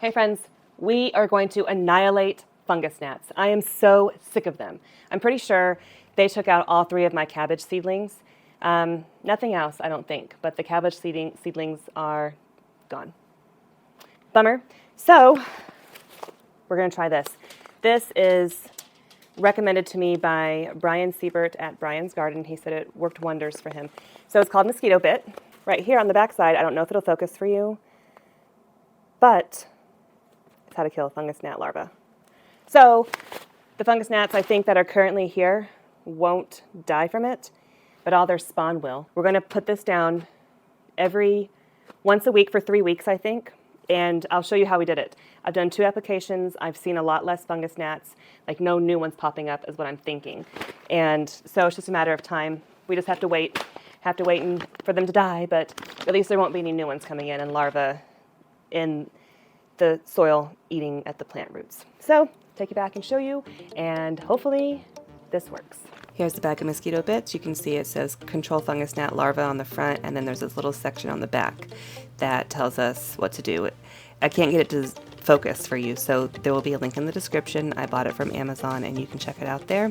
Hey friends, we are going to annihilate fungus gnats. I am so sick of them. I'm pretty sure they took out all 3 of my cabbage seedlings. Nothing else, I don't think, but the cabbage seedlings are gone. Bummer. So we're going to try this. This is recommended to me by Brian Siebert at Brian's Garden. He said it worked wonders for him. So it's called Mosquito Bit. Right here on the back side, I don't know if it'll focus for you, but it's how to kill a fungus gnat larva. So the fungus gnats, I think, that are currently here won't die from it, but all their spawn will. We're going to put this down once a week for 3 weeks, I think, and I'll show you how we did it. I've done 2 applications. I've seen a lot less fungus gnats, like no new ones popping up is what I'm thinking. And so it's just a matter of time. We just have to wait for them to die, but at least there won't be any new ones coming in and larvae in the soil eating at the plant roots. So take you back and show you, and hopefully this works. Here's the bag of mosquito bits. You can see it says control fungus gnat larva on the front, and then there's this little section on the back that tells us what to do. I can't get it to focus for you, so there will be a link in the description. I bought it from Amazon and you can check it out there.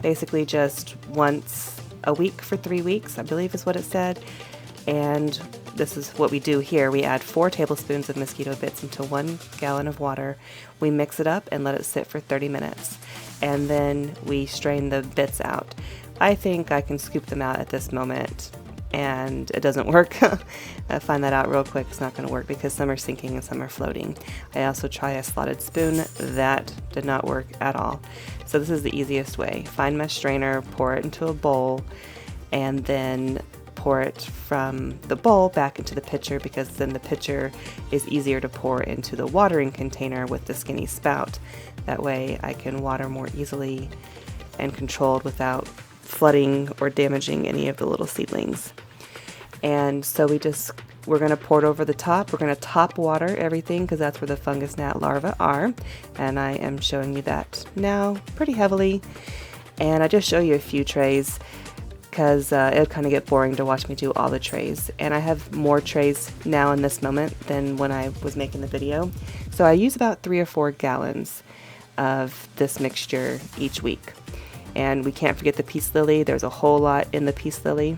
Basically just once a week for 3 weeks, I believe is what it said. And this is what we do here. We add 4 tablespoons of mosquito bits into 1 gallon of water. We mix it up and let it sit for 30 minutes. And then we strain the bits out. I think I can scoop them out at this moment, and it doesn't work. I find that out real quick. It's not going to work because some are sinking and some are floating. I also try a slotted spoon. That did not work at all. So this is the easiest way. Find my strainer, pour it into a bowl, and then pour it from the bowl back into the pitcher, because then the pitcher is easier to pour into the watering container with the skinny spout. That way I can water more easily and controlled without flooding or damaging any of the little seedlings. And so we're going to pour it over the top. We're going to top water everything because that's where the fungus gnat larvae are. And I am showing you that now pretty heavily. And I just show you a few trays because it would kind of get boring to watch me do all the trays. And I have more trays now in this moment than when I was making the video. So I use about 3 or 4 gallons of this mixture each week. And we can't forget the peace lily. There's a whole lot in the peace lily.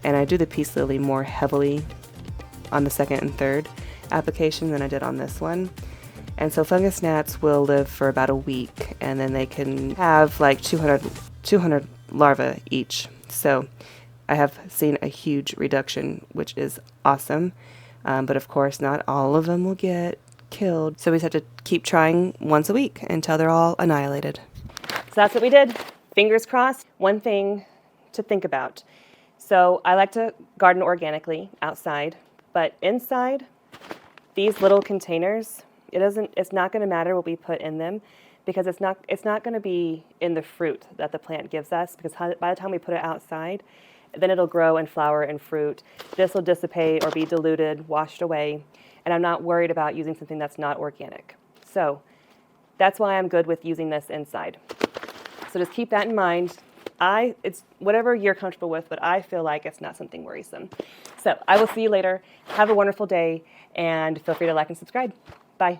And I do the peace lily more heavily on the 2nd and 3rd application than I did on this one. And so fungus gnats will live for about a week, and then they can have like 200 larvae each. So I have seen a huge reduction, which is awesome. But of course, not all of them will get killed. So we just have to keep trying once a week until they're all annihilated. So that's what we did. Fingers crossed. One thing to think about. So I like to garden organically outside, but inside these little containers, it's not going to matter what we put in them, because it's not going to be in the fruit that the plant gives us, because by the time we put it outside, then it'll grow and flower and fruit. This will dissipate or be diluted, washed away, and I'm not worried about using something that's not organic. So that's why I'm good with using this inside. So just keep that in mind. It's whatever you're comfortable with, but I feel like it's not something worrisome. So I will see you later. Have a wonderful day, and feel free to like and subscribe. Bye.